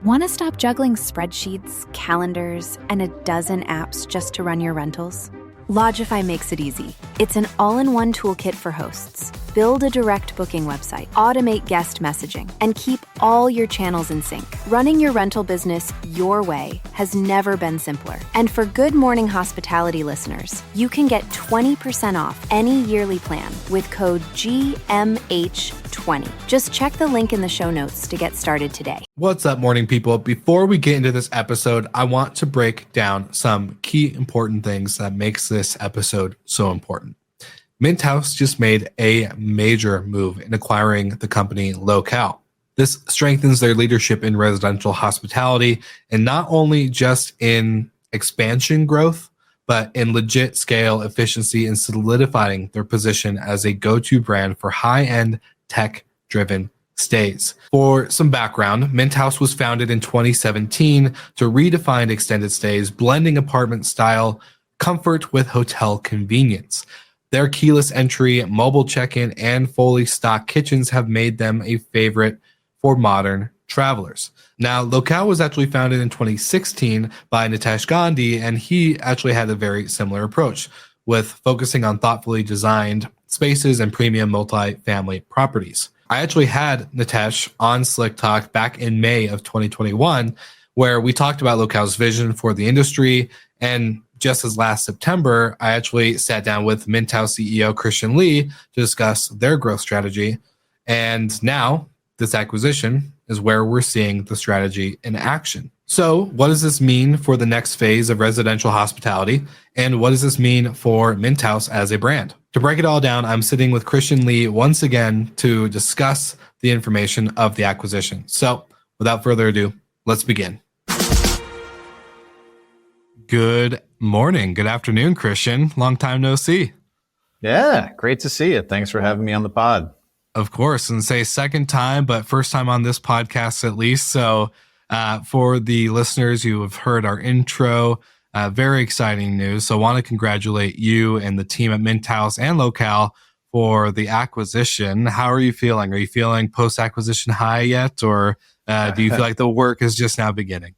Want to stop juggling spreadsheets, calendars, and a dozen apps just to run your rentals? Logify makes it easy. It's an all-in-one toolkit for hosts. Build a direct booking website, automate guest messaging, and keep all your channels in sync. Running your rental business your way has never been simpler. And for Good Morning Hospitality listeners, you can get 20% off any yearly plan with code GMH20. Just check the link in the show notes to get started today. What's up, morning people? Before we get into this episode, I want to break down some key important things that makes this episode so important. Mint House just made a major move in acquiring the company Locale. This strengthens their leadership in residential hospitality, and not only just in expansion growth, but in legit scale, efficiency, and solidifying their position as a go-to brand for high-end tech-driven stays. For some background, Mint House was founded in 2017 to redefine extended stays, blending apartment style comfort with hotel convenience. Their keyless entry, mobile check-in, and fully stocked kitchens have made them a favorite for modern travelers. Now, Locale was actually founded in 2016 by Nitesh Gandhi, and he actually had a very similar approach with focusing on thoughtfully designed spaces and premium multi-family properties. I actually had Nitesh on Slick Talk back in May of 2021, where we talked about Locale's vision for the industry. And just as last September, I actually sat down with Mint House CEO Christian Lee to discuss their growth strategy. And now this acquisition is where we're seeing the strategy in action. So what does this mean for the next phase of residential hospitality? And what does this mean for Mint House as a brand? To break it all down, I'm sitting with Christian Lee once again to discuss the information of the acquisition. So without further ado, let's begin. Good morning. Good afternoon, Christian. Long time no see. Yeah, great to see you. Thanks for having me on the pod. Of course, and say second time, but first time on this podcast at least. So for the listeners, you have heard our intro. Very exciting news. So I want to congratulate you and the team at Mint House and Locale for the acquisition. How are you feeling? Are you feeling post-acquisition high yet? Or do you feel like the work is just now beginning?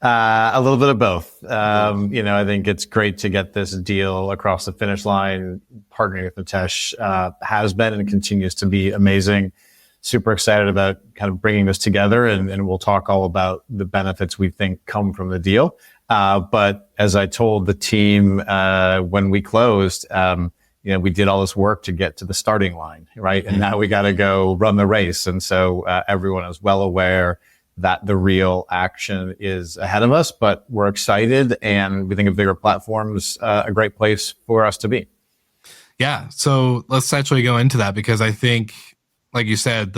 A little bit of both. I think it's great to get this deal across the finish line. Partnering with Nitesh has been and continues to be amazing. Super excited about kind of bringing this together, and we'll talk all about the benefits we think come from the deal. But as I told the team when we closed, we did all this work to get to the starting line, right? And now we got to go run the race. And so everyone is well aware that the real action is ahead of us, but we're excited, and we think a bigger platform is a great place for us to be. Yeah. So let's actually go into that, because I think, like you said,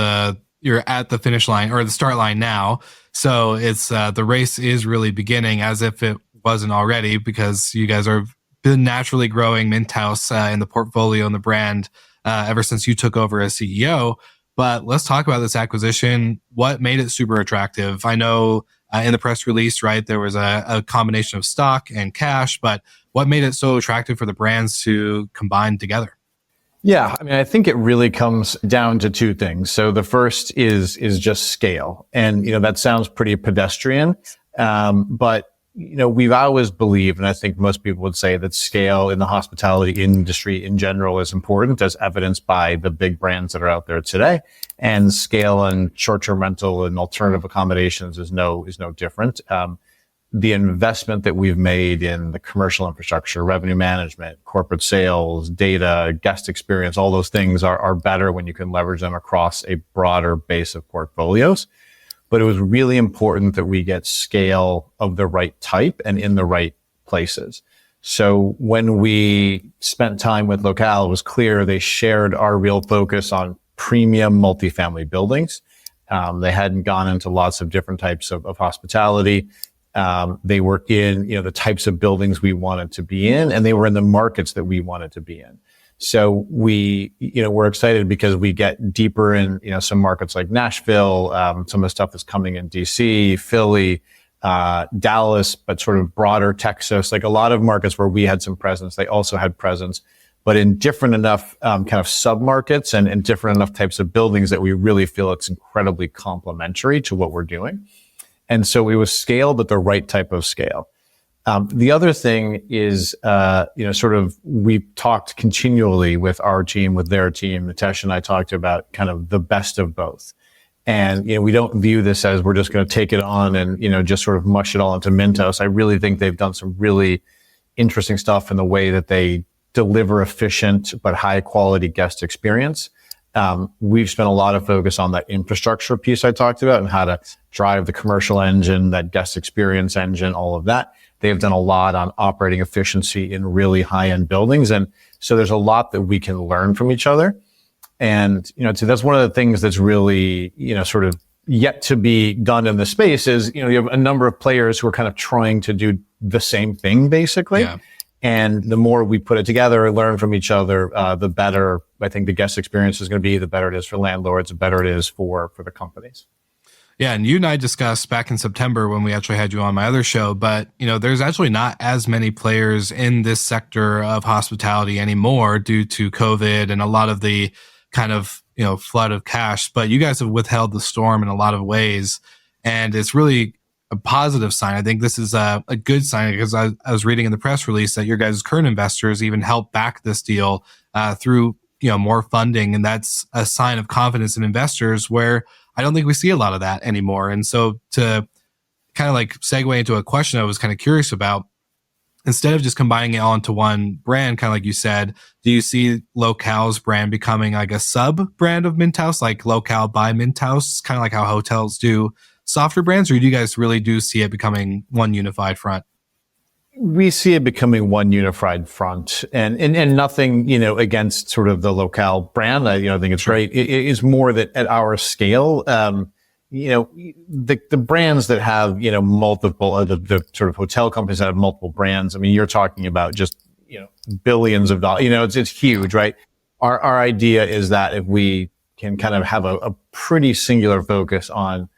you're at the finish line or the start line now. So it's the race is really beginning, as if it wasn't already, because you guys are been naturally growing Mint House in the portfolio and the brand ever since you took over as CEO. But let's talk about this acquisition. What made it super attractive? I know in the press release, right, there was a combination of stock and cash, but what made it so attractive for the brands to combine together? Yeah, I mean, I think it really comes down to two things. So the first is just scale. And, that sounds pretty pedestrian. But, we've always believed, and I think most people would say, that scale in the hospitality industry in general is important, as evidenced by the big brands that are out there today. And scale and short-term rental and alternative accommodations is no different. The investment that we've made in the commercial infrastructure, revenue management, corporate sales, data, guest experience, all those things are better when you can leverage them across a broader base of portfolios. But it was really important that we get scale of the right type and in the right places. So when we spent time with Locale, it was clear they shared our real focus on premium multifamily buildings. They hadn't gone into lots of different types of hospitality. They were in, the types of buildings we wanted to be in, and they were in the markets that we wanted to be in. So we're excited because we get deeper in, some markets like Nashville, some of the stuff that's coming in DC, Philly, Dallas, but sort of broader Texas, like a lot of markets where we had some presence. They also had presence, but in different enough, kind of sub-markets and different enough types of buildings that we really feel it's incredibly complementary to what we're doing. And so it was scale, but the right type of scale. The other thing is, sort of we've talked continually with our team, with their team. Nitesh and I talked about kind of the best of both. And, we don't view this as we're just going to take it on and, just sort of mush it all into Mintos. I really think they've done some really interesting stuff in the way that they deliver efficient but high quality guest experience. We've spent a lot of focus on that infrastructure piece I talked about and how to drive the commercial engine, that guest experience engine, all of that. They've done a lot on operating efficiency in really high-end buildings. And so there's a lot that we can learn from each other. And, so that's one of the things that's really, sort of yet to be done in the space is, you have a number of players who are kind of trying to do the same thing, basically. Yeah. And the more we put it together, learn from each other, the better I think the guest experience is going to be, the better it is for landlords, the better it is for the companies. Yeah, and you and I discussed back in September when we actually had you on my other show, but there's actually not as many players in this sector of hospitality anymore due to COVID and a lot of the kind of flood of cash. But you guys have withheld the storm in a lot of ways, and it's really a positive sign. I think this is a good sign because I was reading in the press release that your guys' current investors even helped back this deal through more funding, and that's a sign of confidence in investors where I don't think we see a lot of that anymore. And so to kind of like segue into a question I was kind of curious about, instead of just combining it all into one brand, kind of like you said, do you see Locale's brand becoming like a sub brand of Mint House, like Locale by Mint House, kind of like how hotels do softer brands, or do you guys really do see it becoming one unified front? We see it becoming one unified front, and nothing, against sort of the Locale brand. I think it's great. It is more that at our scale, the brands that have, multiple, the sort of hotel companies that have multiple brands. I mean, you're talking about just, billions of dollars, it's huge, right? Our idea is that if we can kind of have a pretty singular focus on,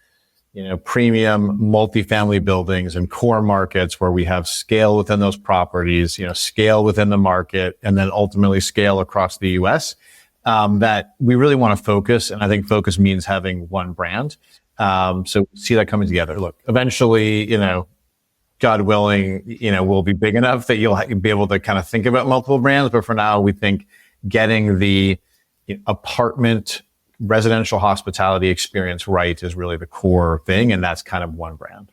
premium multifamily buildings and core markets where we have scale within those properties, scale within the market, and then ultimately scale across the US, that we really want to focus. And I think focus means having one brand. So see that coming together. Look, eventually, God willing, we'll be big enough that you'll be able to kind of think about multiple brands. But for now, we think getting the apartment residential hospitality experience right is really the core thing. And that's kind of one brand.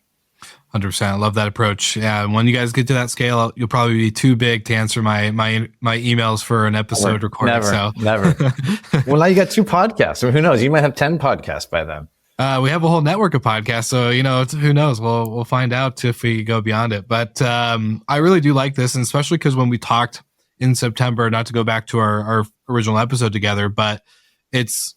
100%. I love that approach. Yeah. When you guys get to that scale, you'll probably be too big to answer my emails for an episode recording. Never. Well, now you got 2 podcasts. So who knows? You might have 10 podcasts by then. We have a whole network of podcasts. So, who knows? We'll find out if we go beyond it. But I really do like this. And especially because when we talked in September, not to go back to our original episode together, but it's,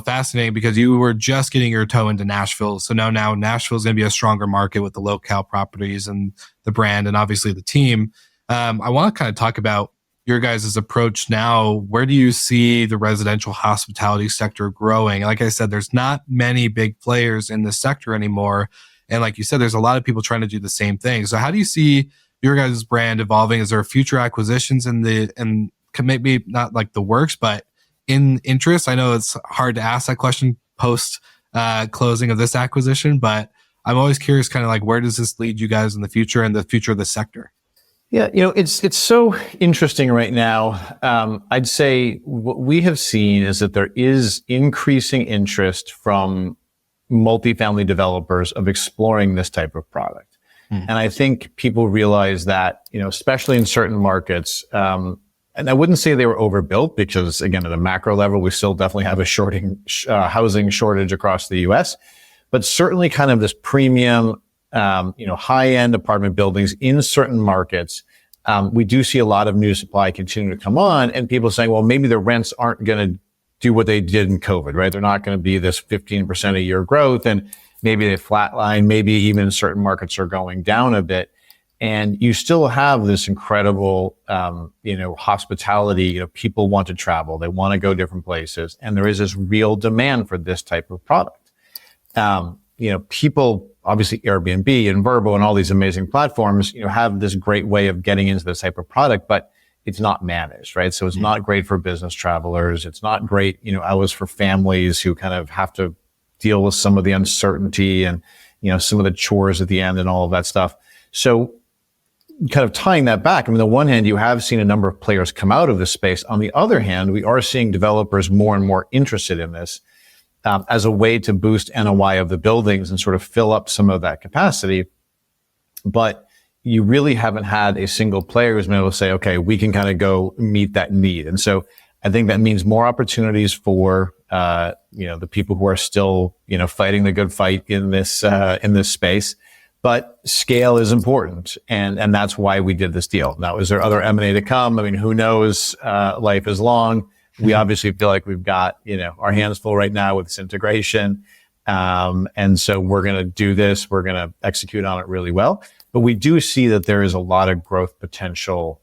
fascinating because you were just getting your toe into Nashville. So now Nashville is going to be a stronger market with the Locale properties and the brand and obviously the team. I want to kind of talk about your guys' approach now. Where do you see the residential hospitality sector growing? Like I said, there's not many big players in this sector anymore. And like you said, there's a lot of people trying to do the same thing. So how do you see your guys' brand evolving? Is there future acquisitions and maybe not like the works, but in interest? I know it's hard to ask that question post closing of this acquisition, but I'm always curious kind of like, where does this lead you guys in the future and the future of the sector? Yeah, it's so interesting right now. I'd say what we have seen is that there is increasing interest from multifamily developers of exploring this type of product. And I think people realize that, especially in certain markets, and I wouldn't say they were overbuilt because, again, at a macro level, we still definitely have a housing shortage across the U.S. But certainly kind of this premium, high-end apartment buildings in certain markets, we do see a lot of new supply continue to come on, and people saying, well, maybe the rents aren't going to do what they did in COVID, right? They're not going to be this 15% a year growth, and maybe they flatline, maybe even certain markets are going down a bit. And you still have this incredible, hospitality. People want to travel. They want to go different places. And there is this real demand for this type of product. People, obviously Airbnb and Vrbo and all these amazing platforms, have this great way of getting into this type of product, but it's not managed, right? So it's not great for business travelers. It's not great, for families who kind of have to deal with some of the uncertainty and, some of the chores at the end and all of that stuff. So kind of tying that back, I mean, on the one hand, you have seen a number of players come out of this space. On the other hand, we are seeing developers more and more interested in this as a way to boost NOI of the buildings and sort of fill up some of that capacity. But you really haven't had a single player who's been able to say, okay, we can kind of go meet that need. And so I think that means more opportunities for, the people who are still, fighting the good fight in this space. But scale is important. And that's why we did this deal. Now, is there other M&A to come? I mean, who knows? Life is long. We obviously feel like we've got, our hands full right now with this integration. And so we're going to do this. We're going to execute on it really well. But we do see that there is a lot of growth potential,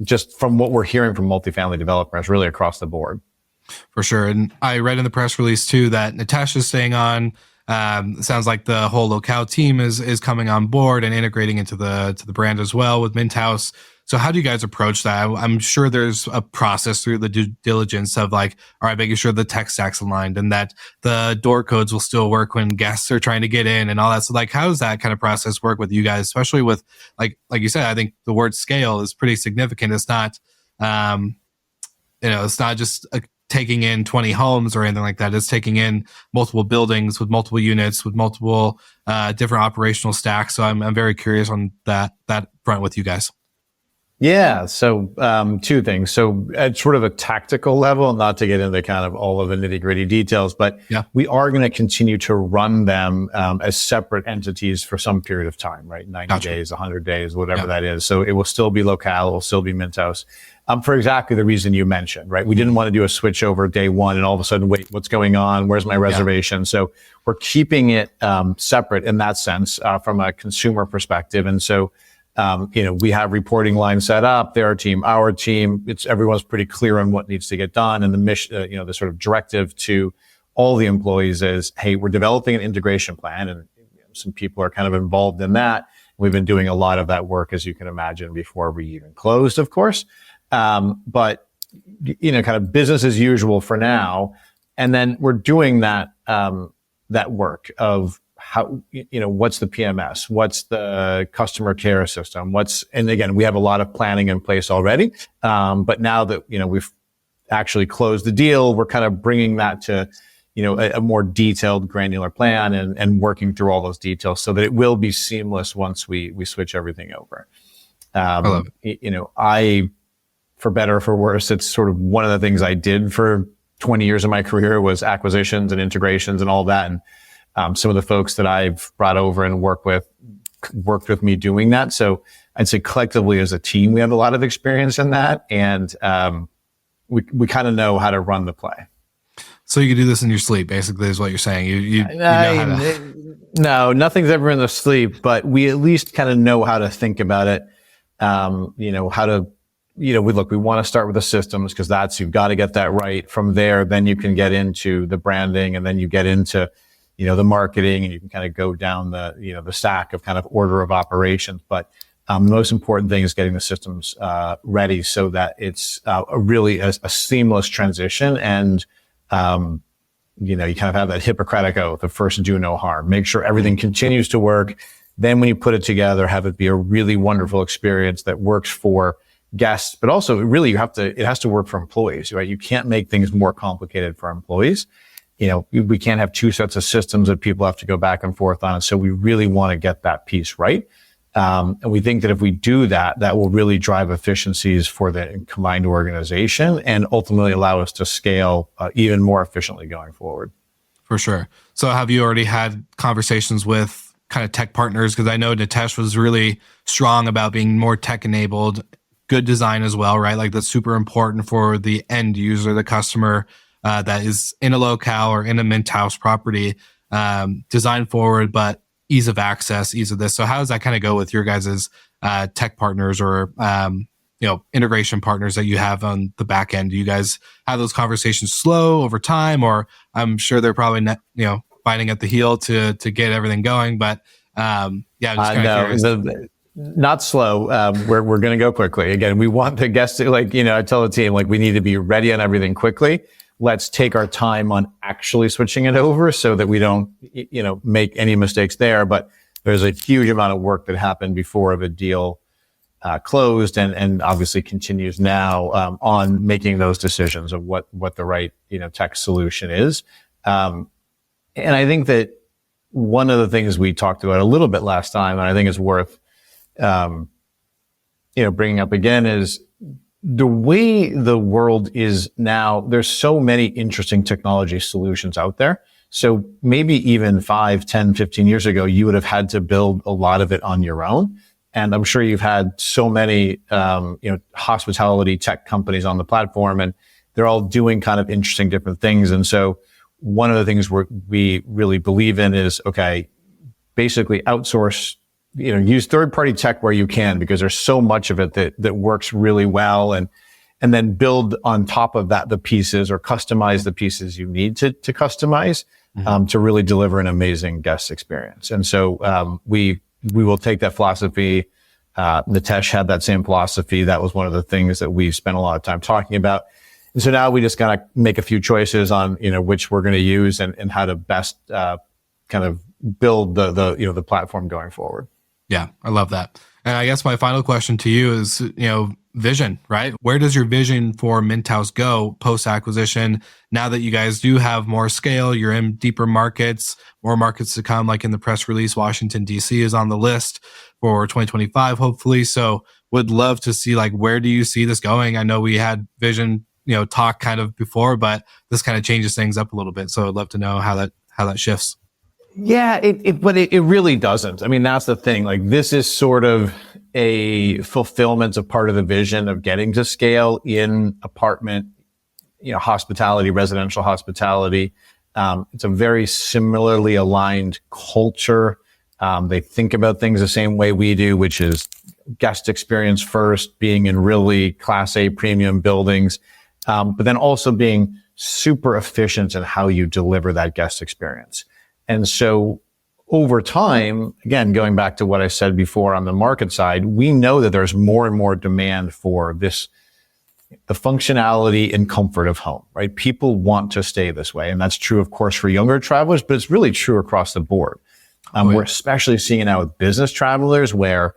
just from what we're hearing from multifamily developers really across the board. For sure. And I read in the press release too that Natasha's staying on. It sounds like the whole Locale team is coming on board and integrating into the brand as well with Mint House. So how do you guys approach that? I'm sure there's a process through the due diligence of like, all right, making sure the tech stack's aligned and that the door codes will still work when guests are trying to get in and all that. So like, how does that kind of process work with you guys, especially with like you said, I think the word scale is pretty significant. It's not, it's not just taking in 20 homes or anything like that. It's taking in multiple buildings with multiple units with multiple different operational stacks. So I'm very curious on that front with you guys. Yeah. So, two things. So at sort of a tactical level, not to get into kind of all of the nitty gritty details, but we are going to continue to run them, as separate entities for some period of time, right? 90 days, 100 days, whatever that is. So it will still be Locale. It will still be Mint House. For exactly the reason you mentioned, right? We didn't want to do a switch over day one and all of a sudden, wait, what's going on? Where's my reservation? So we're keeping it, separate in that sense, from a consumer perspective. And so, we have reporting lines set up, their team, our team. Everyone's pretty clear on what needs to get done. And the mission, the sort of directive to all the employees is, hey, we're developing an integration plan. And some people are kind of involved in that. We've been doing a lot of that work, as you can imagine, before we even closed, of course. But kind of business as usual for now. And then we're doing that work of how, what's the PMS? What's the customer care system? And again, we have a lot of planning in place already. But now that, we've actually closed the deal, we're kind of bringing that to, a more detailed granular plan and working through all those details so that it will be seamless once we switch everything over. I love it. For better or for worse, it's sort of one of the things I did for 20 years of my career was acquisitions and integrations and all that. And some of the folks that I've brought over and worked with me doing that. So I'd say collectively as a team, we have a lot of experience in that. And we kind of know how to run the play. So you can do this in your sleep, basically, is what you're saying. You know how to... No, nothing's ever in the sleep, but we at least kind of know how to think about it. How to... we want to start with the systems because you've got to get that right. From there, then you can get into the branding and then you get into, the marketing and you can kind of go down the stack of kind of order of operations. But the most important thing is getting the systems ready so that it's really a seamless transition. And, you kind of have that Hippocratic oath of first do no harm. Make sure everything continues to work. Then when you put it together, have it be a really wonderful experience that works for guests, but also really it has to work for employees, right? You can't make things more complicated for employees. We can't have two sets of systems that people have to go back and forth on. And so we really want to get that piece right. And we think that if we do that, that will really drive efficiencies for the combined organization and ultimately allow us to scale even more efficiently going forward. For sure. So have you already had conversations with kind of tech partners? Because I know Nitesh was really strong about being more tech enabled. Good design as well, right? Like that's super important for the end user, the customer that is in a Locale or in a Mint House property, design forward, but ease of access, ease of this. So how does that kind of go with your guys' tech partners or integration partners that you have on the back end? Do you guys have those conversations slow over time, or I'm sure they're probably not, fighting at the heel to get everything going? But I'm just kind of curious. Not slow. We're going to go quickly. Again, we want the guests to I tell the team, we need to be ready on everything quickly. let's take our time on actually switching it over so that we don't, make any mistakes there. But there's a huge amount of work that happened before the deal closed and obviously continues now on making those decisions of what the right, tech solution is. And I think that one of the things we talked about a little bit last time, and I think is worth, bringing up again, is the way the world is now. There's so many interesting technology solutions out there. So maybe even 5, 10, 15 years ago, you would have had to build a lot of it on your own. And I'm sure you've had so many, hospitality tech companies on the platform, and they're all doing kind of interesting different things. And so one of the things we really believe in is, okay, basically outsource, use third-party tech where you can, because there's so much of it that works really well, and then build on top of that the pieces, or customize the pieces you need to customize, to really deliver an amazing guest experience. And so we will take that philosophy. Nitesh had that same philosophy. That was one of the things that we spent a lot of time talking about. And so now we just gotta make a few choices on, which we're going to use and how to best, kind of build the platform going forward. Yeah, I love that. And I guess my final question to you is, vision, right? Where does your vision for Mint House go post-acquisition? Now that you guys do have more scale, you're in deeper markets, more markets to come, like in the press release, Washington, D.C. is on the list for 2025, hopefully. So would love to see, where do you see this going? I know we had vision, talk kind of before, but this kind of changes things up a little bit. So I'd love to know how that shifts. Yeah, but it really doesn't. I mean, that's the thing. This is sort of a fulfillment of part of the vision of getting to scale in apartment, hospitality, residential hospitality. It's a very similarly aligned culture. They think about things the same way we do, which is guest experience first, being in really Class A premium buildings, but then also being super efficient in how you deliver that guest experience. And so over time, again, going back to what I said before on the market side, we know that there's more and more demand for the functionality and comfort of home, right? People want to stay this way. And that's true, of course, for younger travelers, but it's really true across the board. We're especially seeing it now with business travelers where,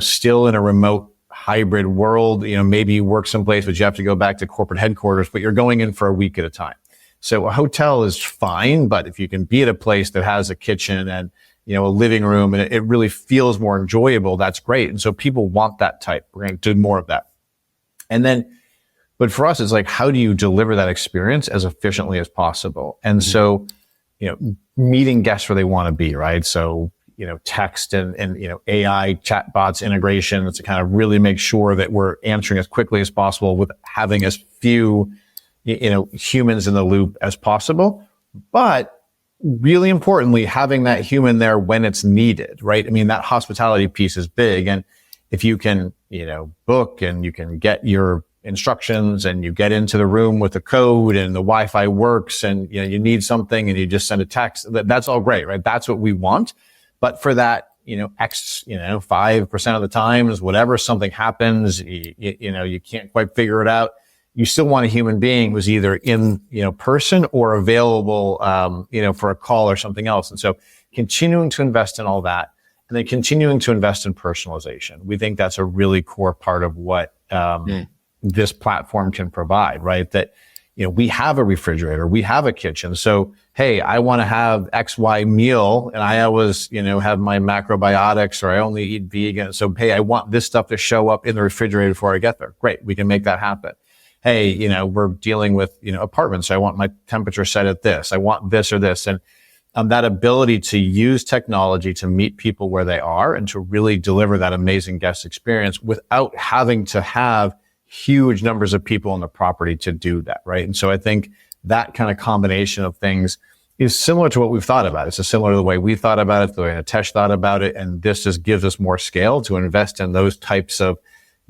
still in a remote hybrid world, maybe you work someplace, but you have to go back to corporate headquarters, but you're going in for a week at a time. So a hotel is fine, but if you can be at a place that has a kitchen and, a living room, and it really feels more enjoyable, that's great. And so people want that type. We're going to do more of that. And then, but for us, it's how do you deliver that experience as efficiently as possible? And so, meeting guests where they want to be, right? So, text and AI chatbots integration to kind of really make sure that we're answering as quickly as possible with having as few humans in the loop as possible, but really importantly, having that human there when it's needed, right? I mean, that hospitality piece is big. And if you can, book and you can get your instructions and you get into the room with the code and the Wi-Fi works and, you need something and you just send a text, that's all great, right? That's what we want. But for that, 5% of the times, whatever, something happens, you can't quite figure it out. You still want a human being who's either in, person or available, for a call or something else. And so continuing to invest in all that, and then continuing to invest in personalization. We think that's a really core part of what, this platform can provide, right? That, we have a refrigerator, we have a kitchen. So, hey, I want to have XY meal and I always, have my macrobiotics, or I only eat vegan. So, hey, I want this stuff to show up in the refrigerator before I get there. Great. We can make that happen. Hey, we're dealing with, apartments. So I want my temperature set at this. I want this or this. And that ability to use technology to meet people where they are and to really deliver that amazing guest experience without having to have huge numbers of people on the property to do that, right? And so I think that kind of combination of things is similar to what we've thought about. It's similar to the way we thought about it, the way Nitesh thought about it. And this just gives us more scale to invest in those types of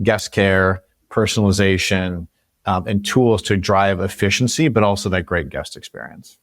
guest care, personalization, and tools to drive efficiency, but also that great guest experience.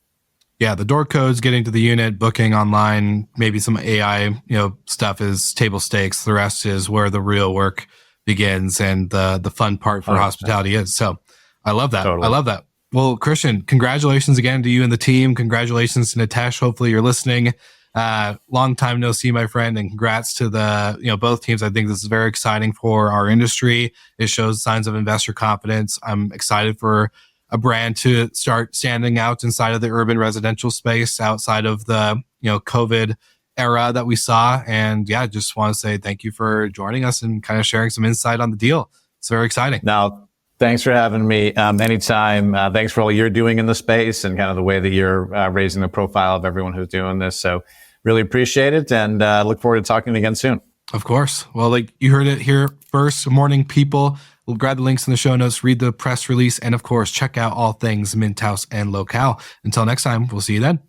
Yeah, the door codes, getting to the unit, booking online, maybe some AI, stuff is table stakes. The rest is where the real work begins and the fun part for 100%. Hospitality is. So I love that. Totally. I love that. Well, Christian, congratulations again to you and the team. Congratulations to Nitesh. Hopefully you're listening. Long time no see, my friend, and congrats to the both teams. I think this is very exciting for our industry. It shows signs of investor confidence. I'm excited for a brand to start standing out inside of the urban residential space outside of the COVID era that we saw. And yeah, just want to say thank you for joining us and kind of sharing some insight on the deal. It's very exciting. Now, thanks for having me. Anytime. Thanks for all you're doing in the space and kind of the way that you're raising the profile of everyone who's doing this. So really appreciate it, and look forward to talking again soon. Of course. Well, like you heard it here first, morning people. We'll grab the links in the show notes, read the press release, and of course, check out all things Mint House and Locale. Until next time, we'll see you then.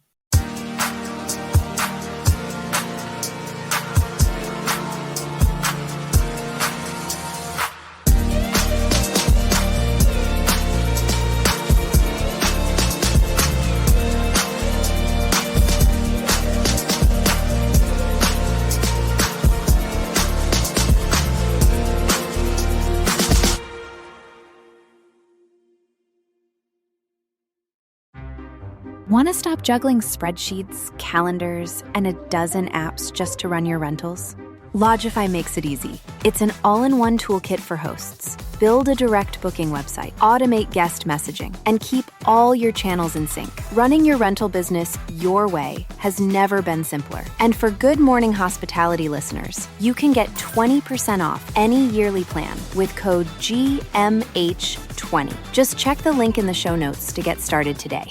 Want to stop juggling spreadsheets, calendars, and a dozen apps just to run your rentals? Logify makes it easy. It's an all-in-one toolkit for hosts. Build a direct booking website, automate guest messaging, and keep all your channels in sync. Running your rental business your way has never been simpler. And for Good Morning Hospitality listeners, you can get 20% off any yearly plan with code GMH20. Just check the link in the show notes to get started today.